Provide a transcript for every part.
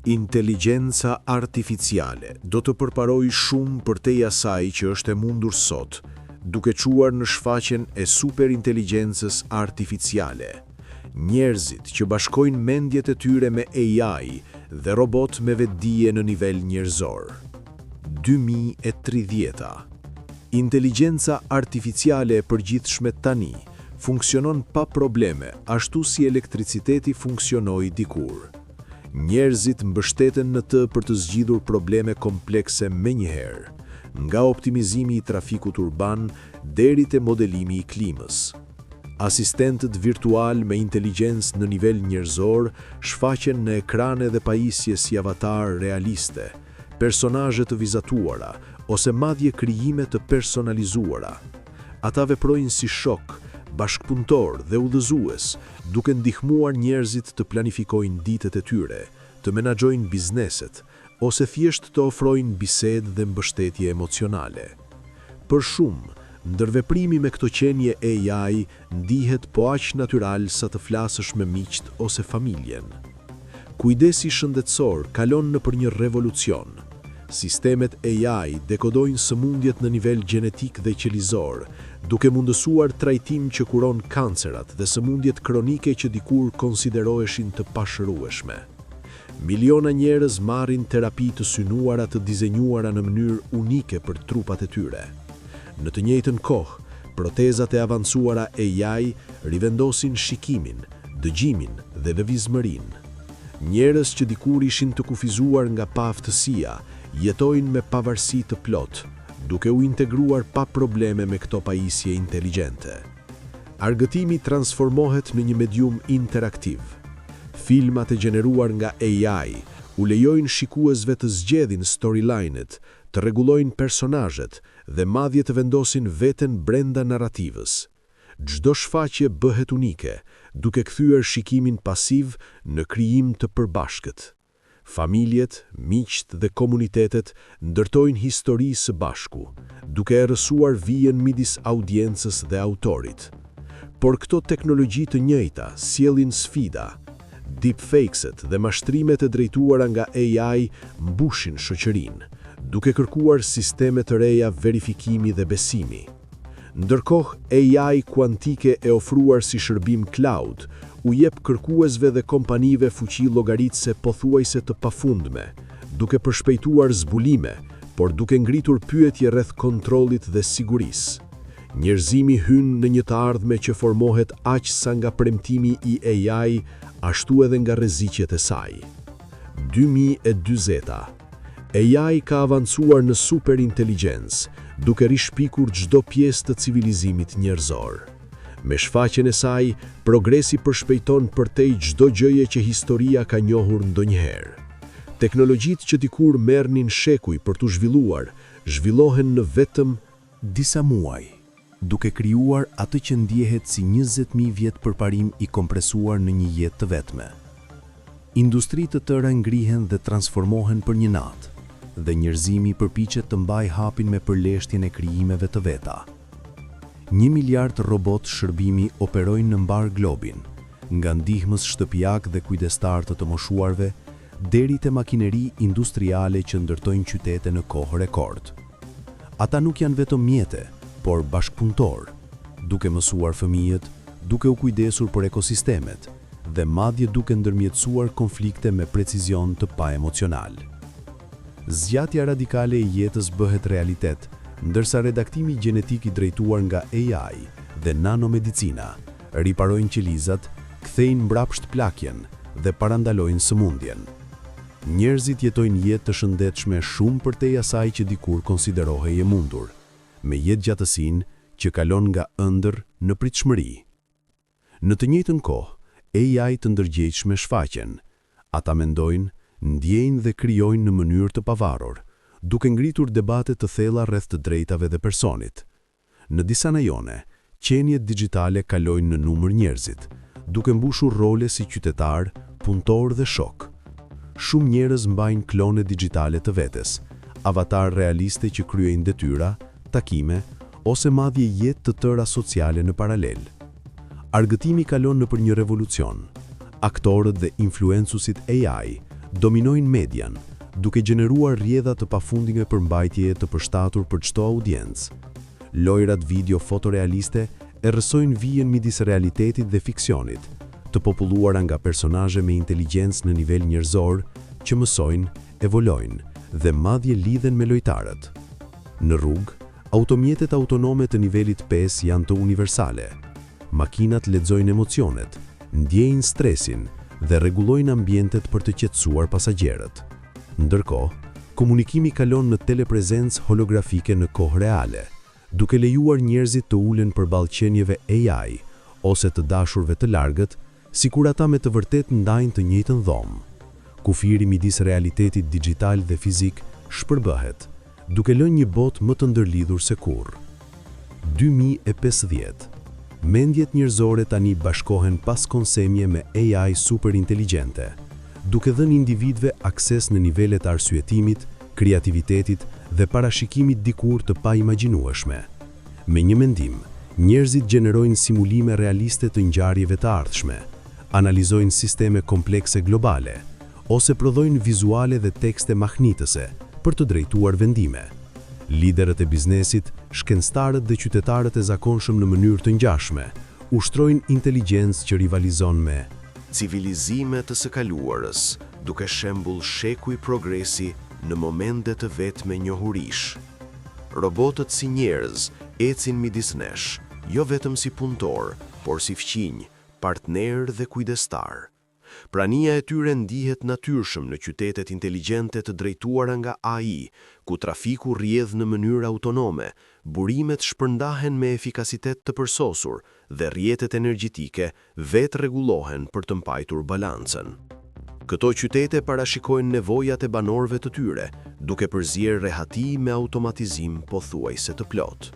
Inteligjenca artificiale do të përparojë shumë përtej asaj që është e mundur sot, duke quar në shfaqjen e superinteligjencës artificiale. Njerëzit që bashkojnë mendjet e tyre me AI dhe robot me vetdije në nivel njerëzor. 2030. Inteligjenca artificiale e përgjithshme tani funksionon pa probleme, ashtu si elektriciteti funksionoi dikur. Njerëzit mbështeten në të për të zgjidhur probleme komplekse menjëherë, nga optimizimi i trafikut urban deri te modelimi i klimës. Asistentët virtual me inteligjencë në nivel njerëzor shfaqen në ekrane dhe pajisje si avatar realiste, personazhe të vizatuara ose madje krijime të personalizuara. Ata veprojnë si shok, bashkpunëtor dhe udhëzues, duke ndihmuar njerëzit të planifikojnë ditët e tyre, të menaxhojnë bizneset, ose thjesht të ofrojnë bisedë dhe mbështetje emocionale. Për shumë, ndërveprimi me këto qenie AI ndihet po aq natyral sa të flasësh me miqt ose familjen. Kujdesi shëndetësor kalon nëpër një revolucion. Sistemet AI dekodojnë sëmundjet në nivel gjenetik dhe qelizor, duke mundësuar trajtim që kuron kancerat dhe sëmundjet kronike që dikur konsideroheshin të pashërueshme. Miliona njerëz marrin terapi të synuara të dizenjuara në mënyrë unike për trupat e tyre. Në të njëjtën kohë, protezat e avancuara AI rivendosin shikimin, dëgjimin dhe lëvizmërinë. Njerëz që dikur ishin të kufizuar nga paaftësia, jetojnë me pavarësi të plot, duke u integruar pa probleme me këto pajisje inteligjente. Argëtimi transformohet në një medium interaktiv. Filmat e gjeneruar nga AI u lejojnë shikuesve të zgjedhin storyline-et, të rregullojnë personazhet dhe madje të vendosin veten brenda narrativës. Çdo shfaqje bëhet unike, duke kthyer shikimin pasiv në krijim të përbashkët. Familjet, miqt dhe komunitetet ndërtojnë histori së bashku, duke errësuar vijen midis audiencës dhe autorit. Por këto teknologji të njëjta sjellin sfida. Deepfakeset dhe mashtrimet e drejtuara nga AI mbushin shoqërinë, duke kërkuar sisteme të reja verifikimi dhe besimi. Ndërkohë, AI kuantike e ofruar si shërbim cloud u jep kërkuesve dhe kompanive fuqi llogaritëse pothuajse të pafundme, duke përshpejtuar zbulime, por duke ngritur pyetje rreth kontrollit dhe sigurisë. Njerëzimi hyn në një të ardhme që formohet aq sa nga premtimi i AI, ashtu edhe nga rreziqet e saj. 2040. AI ka avancuar në superinteligencë, duke rishpikur çdo pjesë të civilizimit njerëzor. Me shfaqjen e saj, progresi përshpejton përtej çdo gjëje që historia ka njohur ndonjëherë. Teknologjitë që dikur merrnin shekuj për t'u zhvilluar, zhvillohen në vetëm disa muaj, duke krijuar atë që ndjehet si 20.000 vjet përparim i kompresuar në një jetë të vetme. Industri të tëra ngrihen dhe transformohen për një natë, dhe njerëzimi përpiqet të mbajë hapin me përleshtjen e krijimeve të veta. 1 miliard robot shërbimi operojnë në mbar globin, nga ndihmës shtëpiak dhe kujdestar të moshuarve, deri te makineri industriale që ndërtojnë qytete në kohë rekord. Ata nuk janë vetëm mjete, por bashkpunëtor, duke mësuar fëmijët, duke u kujdesur për ekosistemet, dhe madje duke ndërmjetësuar konflikte me precizion të paemocional. Zgjatja radikale e jetës bëhet realitet, ndërsa redaktimi gjenetik i drejtuar nga AI dhe nanomedicina riparojnë qelizat, kthejnë mbrapsht plakjen dhe parandalojnë sëmundjen. Njerëzit jetojnë jetë të shëndetshme shumë përtej asaj që dikur konsiderohej e mundur, me jetë gjatësinë që kalon nga ëndër në pritshmëri. Në të njëjtën kohë, AI të ndërgjegjshme shfaqen. Ata mendojnë, ndjejnë dhe krijojnë në mënyrë të pavarur, duke ngritur debate të thella rreth të drejtave dhe personit. Në disa rajone, qenjet digjitale kalojnë në numër njerëzit, duke mbushur role si qytetar, punëtor dhe shok. Shumë njerëz mbajnë klone digjitale të vetes, avatar realiste që kryejnë detyra, takime ose madje jetë të tëra sociale në paralel. Argëtimi kalon nëpër një revolucion. Aktorët dhe influencusit AI dominojnë median, duke gjeneruar rrjedha të pafundime për mbajtje të përshtatur për çdo audiencë. Lojrat video fotorealiste errësojnë vijen midis realitetit dhe fiksionit, të populluara nga personazhe me inteligjencë në nivel njerëzor që mësojnë, evolojnë dhe madje lidhen me lojtarët. Në rrugë, automjetet autonome të nivelit 5 janë të universale. Makinat lexojnë emocionet, ndjejnë stresin dhe rregullojnë ambientet për të qetësuar pasagjerët. Ndërkohë, komunikimi kalon në teleprezencë holografike në kohë reale, duke lejuar njerëzit të ulen përballë qenieve AI ose të dashurve të largët, sikur ata me të vërtet ndajnë të njëjtën dhomë. Kufiri midis realitetit digjital dhe fizik shpërbëhet, duke lënë një botë më të ndërlidhur se kurrë. 2050. Mendjet njerëzore tani bashkohen pas konsemje me AI superinteligjente, duke dhënë individëve akses në nivelet e arsyetimit, kreativitetit dhe parashikimit dikur të paimagjinueshme. Me një mendim, njerëzit gjenerojnë simulime realiste të ngjarjeve të ardhshme, analizojnë sisteme komplekse globale, ose prodhojnë vizuale dhe tekste mahnitëse për të drejtuar vendime. Liderët e biznesit, shkencëtarët dhe qytetarët e zakonshëm në mënyrë të ngjashme ushtrojnë inteligjencë që rivalizon me civilizime të së kaluarës, duke shembull sheku i progresi në momente të vetme njohurish. Robotët si njerëz ecin midis nesh, jo vetëm si punëtor, por si fqinj, partner dhe kujdestar. Prania e tyre ndihet natyrshëm në qytetet inteligjente të drejtuara nga AI, ku trafiku rrjedh në mënyrë autonome, burimet shpërndahen me efikasitet të përsosur dhe rrjetet energjetike vetë rregullohen për të mbajtur balancën. Këto qytete parashikojnë nevojat e banorëve të tyre, duke përzier rehati me automatizim pothuajse të plot.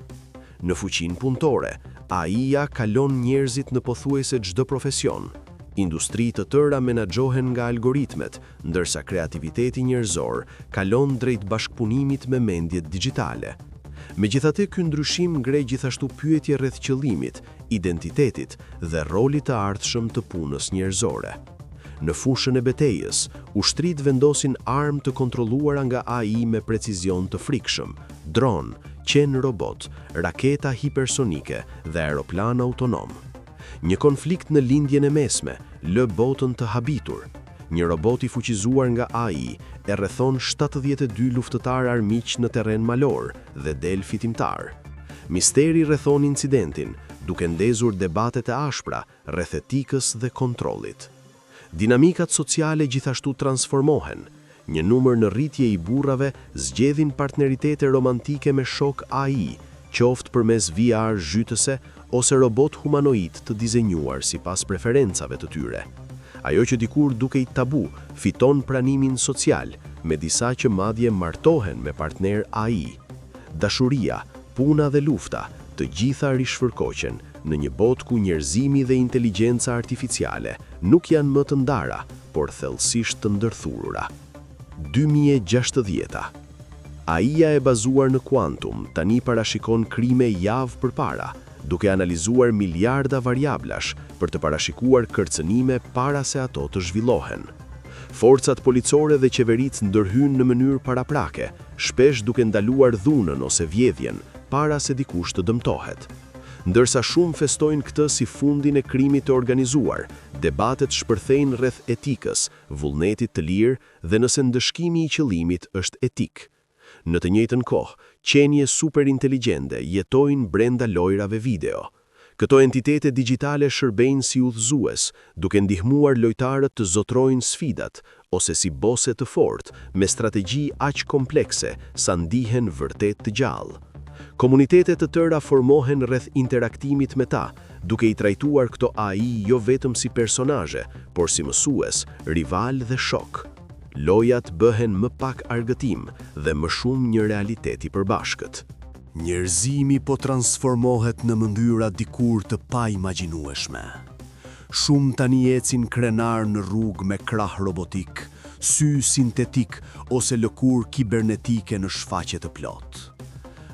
Në fuqinë punëtore, AI-ja kalon njerëzit në pothuajse çdo profesion. Industri të tëra menaxhohen nga algoritmet, ndërsa kreativiteti njerëzor kalon drejt bashkëpunimit me mendjet digjitale. Megjithatë, ky ndryshim ngrej gjithashtu pyetje rreth qëllimit, identitetit dhe rolit të ardhshëm të punës njerëzore. Në fushën e betejës, ushtrit vendosin armë të kontrolluara nga AI me precizion të frikshëm, dron, qen robot, raketa hipersonike dhe aeroplan autonom. Një konflikt në lindjen e mesme lë botën të habitur. Një robot i fuqizuar nga AI e rrethon 72 luftëtar armiq në terren malor dhe del fitimtar. Misteri rrethon incidentin, duke ndezur debatet e ashpra rreth etikës dhe kontrollit. Dinamikat sociale gjithashtu transformohen. Një numër në rritje i burrave zgjedhin partneritete romantike me shok AI, qoftë përmes VR zhytëse ose robot humanoid të dizenjuar sipas preferencave të tyre. Ajo që dikur dukej tabu fiton pranimin social, me disa që madje martohen me partner AI. Dashuria, puna dhe lufta, të gjitha rishfërkoqen në një botë ku njerëzimi dhe inteligjenca artificiale nuk janë më të ndara, por thellësisht të ndërthurura. 2060. AI-ja e bazuar në kuantum tani parashikon krime javë përpara, duke analizuar miliarda variablash për të parashikuar kërcënime para se ato të zhvillohen. Forcat policore dhe qeveritë ndërhyjnë në mënyrë paraprake, shpesh duke ndaluar dhunën ose vjedhjen para se dikush të dëmtohet. Ndërsa shumë festojnë këtë si fundin e krimit të organizuar, debatet shpërthejnë rreth etikës, vullnetit të lirë dhe nëse ndëshkimi i qëllimit është etik. Në të njëjtën kohë, qenie superinteligjente jetojnë brenda lojrave video. Këto entitete digjitale shërbejnë si udhëzues, duke ndihmuar lojtarët të zotrojnë sfidat ose si bose të fortë me strategji aq komplekse sa ndihen vërtet të gjallë. Komunitete të tëra formohen rreth interaktimit me ta, duke i trajtuar këto AI jo vetëm si personazhe, por si mësues, rival dhe shok. Lojat bëhen më pak argëtim dhe më shumë një realitet i përbashkët. Njerëzimi po transformohet në mënyra dikur të paimagjinueshme. Shumë tani ecin krenar në rrugë me krah robotik, sy sintetik ose lëkurë kibernetike në shfaqje të plot.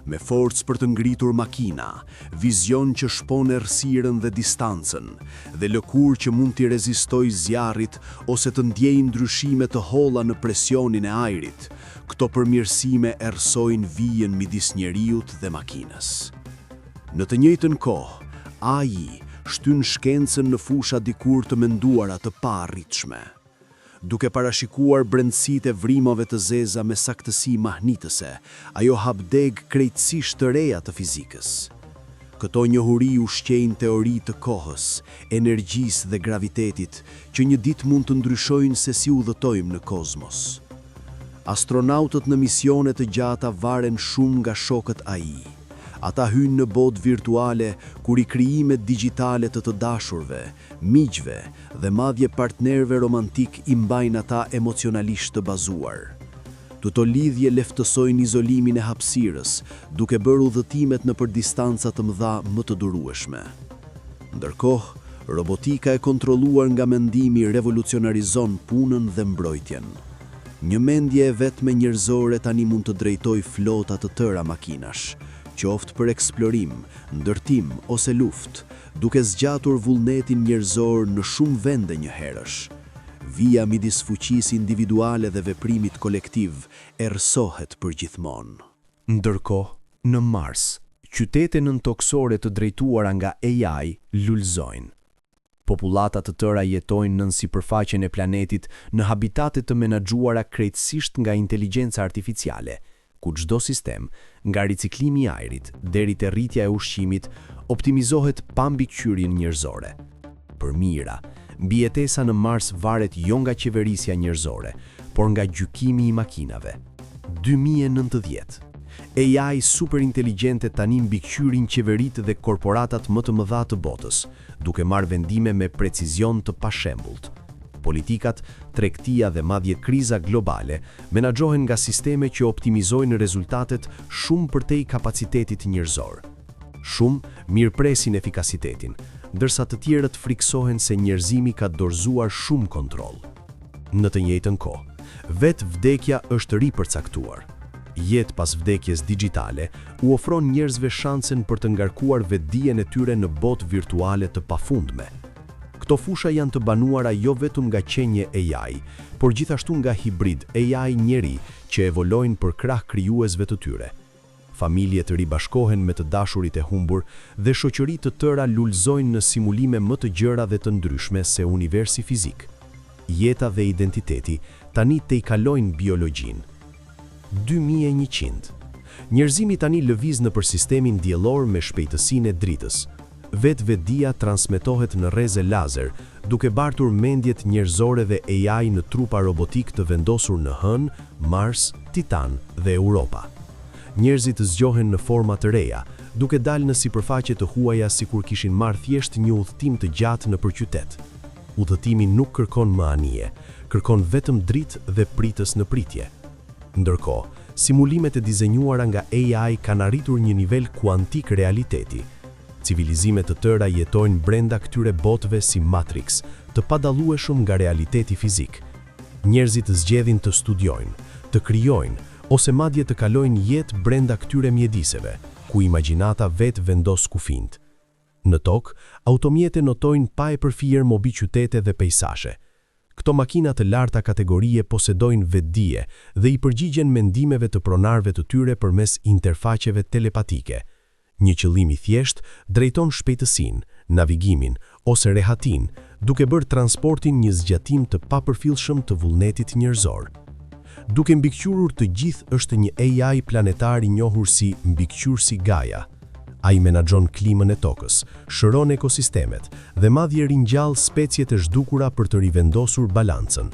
me forcë për të ngritur makina, vizion që shpon errësirën dhe distancën, dhe lëkurë që mund t'i rezistojë zjarrit ose të ndjejë ndryshime të holla në presionin e ajrit. Këto përmirësime erësojnë vijën midis njeriut dhe makinës. Në të njëjtën kohë, AI shtyn shkencën në fusha dikur të menduara të paarritshme, duke parashikuar brendësitë e vrimave të zeza me saktësi mahnitëse, ajo hap deg krejtësisht të reja të fizikës. Këto njohuri ushqejnë teori të kohës, energjisë dhe gravitetit, që një ditë mund të ndryshojnë se si udhëtojmë në kozmos. Astronautët në misionet të gjata varen shumë nga shokët AI. Ata hynë në botë virtuale, kur i krijimet digjitale të dashurve, miqve dhe madje partnerve romantik i mbajnë ata emocionalisht të bazuar. Këto lidhje leftësojnë izolimin e hapësirës, duke bërë udhëtimet nëpër distanca të mëdha më të durueshme. Ndërkohë, robotika e kontrolluar nga mendimi revolucionarizon punën dhe mbrojtjen. Një mendje e vetme njerëzore tani mund të drejtojë flota të tëra makinash, qoftë për eksplorim, ndërtim ose luftë, duke zgjatur vullnetin njerëzor në shumë vende njëherësh. Vija midis fuqisë individuale dhe veprimit kolektiv erësohet përgjithmonë. Ndërkohë, në Mars, qytete nëntoksore të drejtuara nga AI lulëzojnë. Popullata të tëra jetojnë nën sipërfaqen e planetit në habitate të menaxhuara krejtësisht nga inteligjenca artificiale, ku çdo sistem, nga riciklimi i ajrit deri te rritja e ushqimit, optimizohet pa mbikëqyrjen njerëzore. Për mira, mbijetesa në Mars varet jo nga qeverisja njerëzore, por nga gjykimi i makinave. 2019. AI superinteligjente tani mbikëqyrin qeveritë dhe korporatat më të mëdha të botës, duke marrë vendime me precizion të pashembullt. Politikat, tregtia dhe madje kriza globale menaxhohen nga sisteme që optimizojnë rezultatet shumë përtej kapacitetit njerëzor. Shumë mirëpresin efikasitetin, ndërsa të tjerët friksohen se njerëzimi ka dorëzuar shumë kontroll. Në të njëjtën kohë, vetë vdekja është ripërcaktuar. Jetë pas vdekjes digjitale u ofron njerëzve shansen për të ngarkuar vetdijen e tyre në botë virtuale të pafundme. Këto fusha janë të banuara jo vetëm nga qenje AI, por gjithashtu nga hibrid AI njeri që evolojnë për krah krijuesve të tyre. Familje të ribashkohen me të dashurit e humbur dhe shoqëri të tëra lulëzojnë në simulime më të gjëra dhe të ndryshme se universi fizik. Jeta dhe identiteti tani tejkalojnë biologjin. 2100. Njerëzimi tani lëviz nëpër sistemin diellor me shpejtësinë e dritës. Vetvedia transmetohet në rreze lazer, duke bartur mendjet njerëzore dhe AI në trupa robotik të vendosur në Hënë, Mars, Titan dhe Europa. Njerëzit zgjohen në forma të reja, duke dalë në sipërfaqe të huaja sikur kishin marrë thjesht një udhëtim të gjatë nëpër qytet. Udhëtimi nuk kërkon më anije, kërkon vetëm dritë dhe pritës në pritje. Ndërkohë, simulimet e dizenjuara nga AI kanë arritur një nivel kuantik realiteti. Civilizime të tëra jetojnë brenda këtyre botëve si Matrix, të padallueshëm nga realiteti fizik. Njerëzit zgjedhin të studiojnë, të krijojnë ose madje të kalojnë jetë brenda këtyre mjediseve, ku imagjinata vetë vendos kufijt. Në tokë, automjete notojnë pa e përfyer mobiqytete dhe pejsashe. Këto makina të larta kategorie posedojnë vetdije dhe i përgjigjen mendimeve të pronarëve të tyre përmes interfaqeve telepatike. Një qëllim i thjesht drejton shpejtësinë, navigimin ose rehatin, duke bërë transportin një zgjatim të papërfillshëm të vullnetit njerëzor. Duke mbikëqyrur të gjithë është një AI planetar i njohur si mbikëqyrësi Gaia. Ai menaxhon klimën e tokës, shëron ekosistemet dhe madje ringjall speciet e zhdukura për të rivendosur balancën.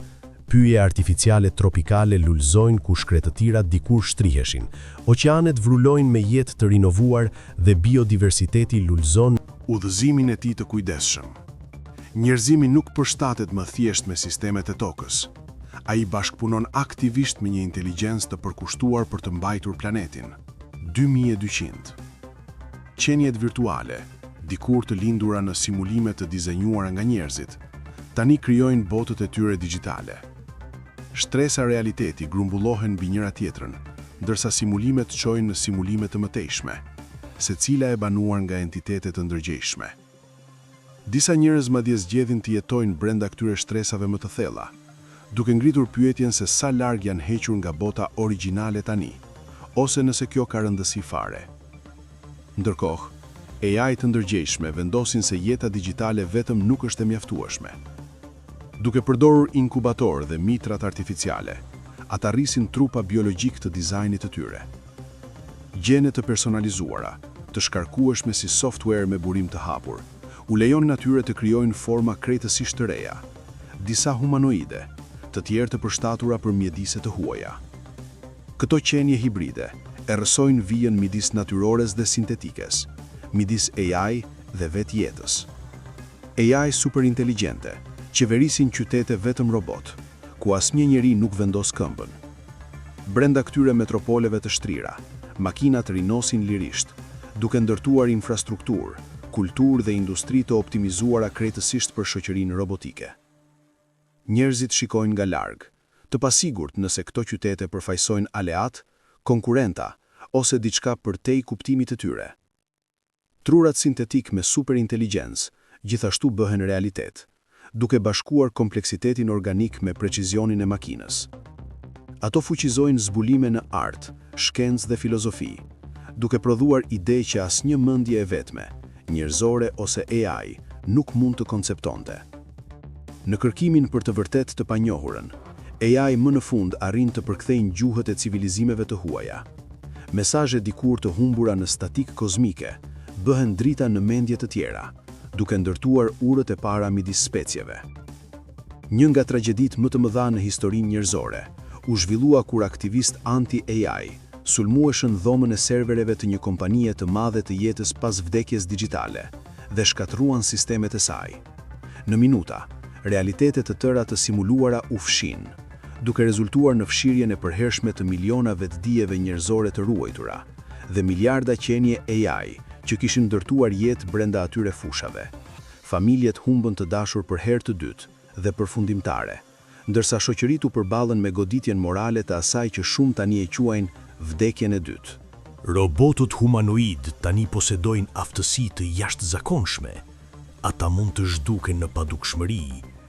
Pyje artificiale tropikale lulëzojnë ku shkretëtirat dikur shtriheshin, oqeanet vrulojnë me jetë të rinovuar dhe biodiversiteti lulëzon udhëzimin e tij të kujdesshëm. Njerëzimi nuk përshtatet më thjesht me sistemet e tokës. Ai bashkëpunon aktivisht me një inteligjencë të përkushtuar për të mbajtur planetin. 2200. Qenjet virtuale, dikur të lindura në simulime të dizenjuara nga njerëzit, tani krijojnë botët e tyre digjitale. Shtresa realiteti grumbullohen mbi njëra tjetrën, ndërsa simulimet çojnë në simulime të mëtejshme, secila e banuar nga entitete të ndërgjegjshme. Disa njerëz madje zgjedhin të jetojnë brenda këtyre shtresave më të thella, duke ngritur pyetjen se sa larg janë hequr nga bota origjinale tani, ose nëse kjo ka rëndësi fare. Ndërkohë, AI të ndërgjegjshme vendosin se jeta digjitale vetëm nuk është e mjaftueshme. Duke përdorur inkubator dhe mitrat artificiale, ata rrisin trupa biologjik të dizajnit të tyre. Gjene të personalizuara, të shkarkueshme si software me burim të hapur, u lejon natyre të krijojnë forma krejtësisht të reja, disa humanoide, të tjerë të përshtatura për mjedise të huaja. Këto qenie hibride e rrësojnë vijën midis natyrores dhe sintetikes, midis AI dhe vetë jetës. AI superinteligjente qeverisin qytete vetëm robot, ku asnjë njeri nuk vendos këmbën. Brenda këtyre metropoleve të shtrira, makinat rinosin lirisht, duke ndërtuar infrastrukturë, kulturë dhe industri të optimizuara krejtësisht për shoqërinë robotike. Njerëzit shikojnë nga larg, të pasigurt nëse këto qytete përfaqësojnë aleat, konkurrenta ose diçka përtej kuptimit të tyre. Trurat sintetik me superinteligencë gjithashtu bëhen realitet, duke bashkuar kompleksitetin organik me precizionin e makinës. Ato fuqizojnë zbulime në art, shkencë dhe filozofi, duke prodhuar ide që asnjë mendje e vetme, njerëzore ose AI, nuk mund të konceptonte. Në kërkimin për të vërtet të panjohurën, AI më në fund arrin të përkthejnë gjuhët e civilizimeve të huaja. Mesazhe dikur të humbura në statik kozmike bëhen drita në mendje të tjera, duke ndërtuar urët e para midis specieve. Një nga tragjedit më të mëdha në historinë njerëzore u zhvillua kur aktivist anti-AI sulmueshën dhomën e servereve të një kompanie të madhe të jetës pas vdekjes digjitale dhe shkatruan sistemet e saj. Në minuta, realitetet të tëra të simuluara u fshin, duke rezultuar në fshirjen e përhershme të milionave të dijeve njerëzore të ruajtura dhe miliarda qenie AI që kishin ndërtuar jetë brenda atyre fushave. Familjet humbën të dashur për herë të dytë dhe përfundimtare, ndërsa shoqëritë u përballën me goditjen morale të asaj që shumë tani e quajnë vdekjen e dytë. Robotët humanoid tani posedojnë aftësi të jashtëzakonshme. Ata mund të zhduken në padukshmëri,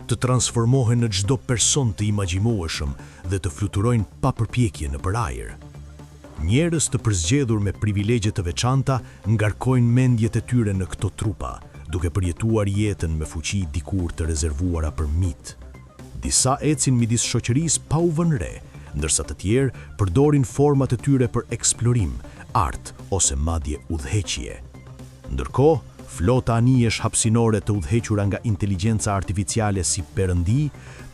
të transformohen në çdo person të imagjinueshëm dhe të fluturojnë pa përpjekje nëpër ajër. Njerëz të përzgjedhur me privilegje të veçanta ngarkojnë mendjet e tyre në këto trupa, duke përjetuar jetën me fuqi dikur të rezervuara për mit. Disa ecin midis shoqërisë pa u vënë re, ndërsa të tjerë përdorin format e tyre për eksplorim, art ose madje udhëheqje. Ndërkohë, flota anijesh hapësinore të udhëhequra nga inteligjenca artificiale si perëndi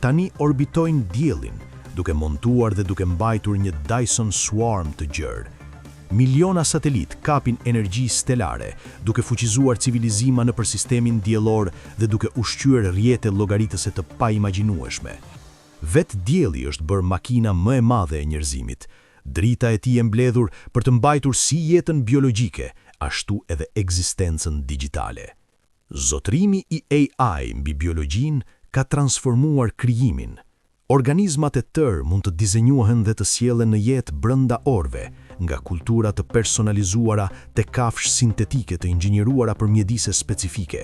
tani orbitojnë diellin, duke montuar dhe duke mbajtur një Dyson Swarm të gjerë. Miliona satelit kapin energji stelare, duke fuqizuar civilizima nëpër sistemin diellor dhe duke ushqyer rrjete llogaritëse të paimagjinueshme. Vetë dielli është bërë makina më e madhe e njerëzimit. Drita e tij e mbledhur për të mbajtur si jetën biologjike, ashtu edhe ekzistencën digjitale. Zotrimi i AI mbi biologjinë ka transformuar krijimin. Organizmat e tërë mund të dizenjohen dhe të sjellen në jetë brenda orëve, nga kultura të personalizuara te kafshë sintetike të inxhinieruara për mjedise specifike.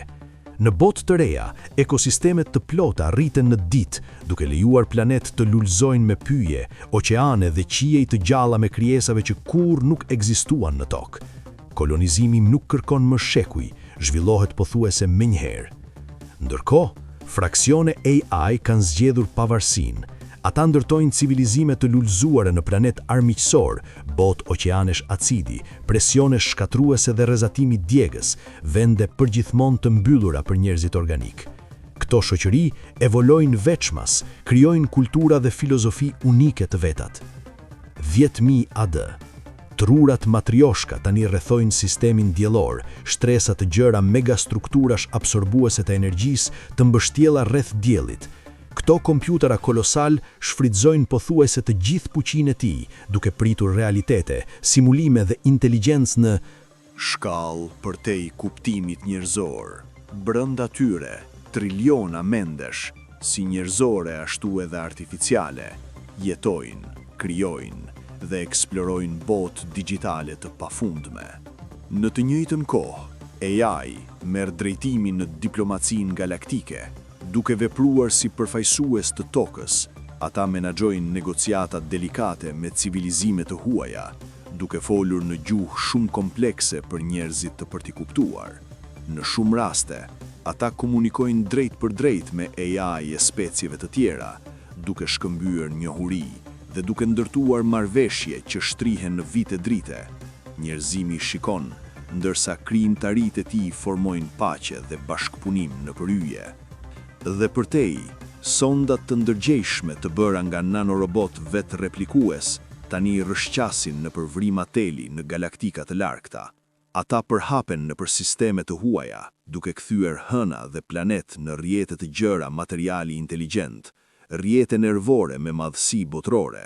Në botë të reja, ekosistemet të plota rriten në ditë, duke lejuar planet të lulëzojnë me pyje, oqeane dhe qiej të gjalla me krijesave që kurrë nuk ekzistuan në tokë. Kolonizimi nuk kërkon më shekuj, zhvillohet pothuajse menjëherë. Ndërkohë, fraksione AI kanë zgjedhur pavarësinë. Ata ndërtojnë civilizime të lulëzuara në planet armiqësor, botë oqeanesh acidi, presione shkatruese dhe rrezatimi djegës, vende përgjithmonë të mbyllura për njerëzit organik. Këto shoqëri evolojnë veçmas, krijojnë kultura dhe filozofi unike të vetat. 10.000 AD. Trurat matrioshka tani rrethojnë sistemin diellor, shtresa të gjëra megastrukturash absorbuese të energjisë të mbështjella rreth diellit. Këto kompjutera kolosal shfrytëzojnë pothuajse të gjithë fuqinë e tij, duke pritur realitete, simulime dhe inteligjencë në shkallë përtej kuptimit njerëzor. Brenda tyre, triliona mendesh, si njerëzore ashtu edhe artificiale, jetojnë, krijojnë dhe eksplorojnë botë digjitale të pafundme. Në të njëjtën kohë, AI merr drejtimin në diplomacinë galaktike, duke vepruar si përfaqësues të tokës. Ata menaxhojnë negociata delikate me civilizime të huaja, duke folur në gjuhë shumë komplekse për njerëzit të përtikuptuar. Në shumë raste, ata komunikojnë drejt për drejt me AI e specieve të tjera, duke shkëmbyer njohuri dhe duke ndërtuar marrëveshje që shtrihen në vite drite. Njerëzimi shikon, ndërsa krijimtaritë e tij formojnë paqe dhe bashkëpunim në përhyje. Dhe përtej, sondat të ndërgjegjshme të bëra nga nanorobot vetë replikues tani rrëshqasin në përvrima teli në galaktika të largëta. Ata përhapen në për sisteme të huaja, duke kthyer hëna dhe planet në rrjete të gjëra materiali inteligjent, rrjete nervore me madhësi botërore.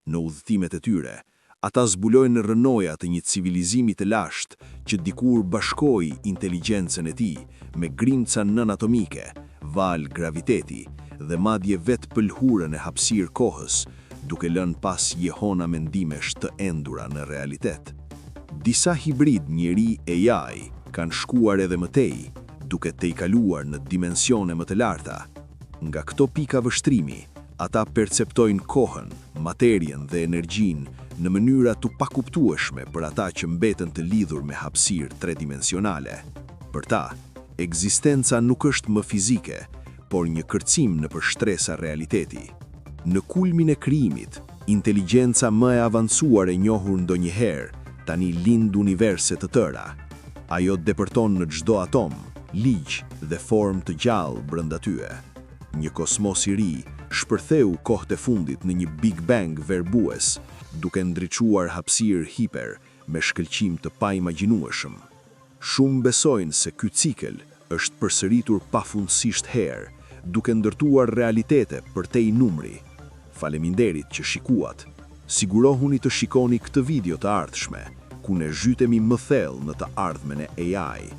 Në udhëtimet e tyre, ata zbulojnë rënoja të një civilizimi të lashtë që dikur bashkoi inteligjencën e tij me grimca nënatomike, val graviteti dhe madje vetë pëlhurën e hapësirë kohës, duke lënë pas jehona mendimesh të endura në realitet. Disa hibrid njeri AI kanë shkuar edhe më tej, duke tejkaluar në dimensione më të larta. Nga këto pika vështrimi, ata perceptojnë kohën, materien dhe energjinë në mënyra të pakuptueshme për ata që mbeten të lidhur me hapësirë tridimensionale. Për ta, ekzistenca nuk është më fizike, por një kërcim nëpër shtresa realiteti. Në kulmin e krijimit, inteligjenca më e avancuar e njohur ndonjëherë tani lind universe të tëra. Ajo depërton në çdo atom, ligj dhe formë të gjallë brenda tyre. Një kosmos i ri shpërtheu kohët e fundit në një Big Bang verbues, duke ndriçuar hapësirë hiper me shkëlqim të paimagjinueshëm. Shumë besojnë se ky cikël është përsëritur pafundësisht herë, duke ndërtuar realitete përtej numri. Faleminderit që shikuat. Sigurohuni të shikoni këtë video të ardhshme, ku ne zhytemi më thellë në të ardhmen e AI.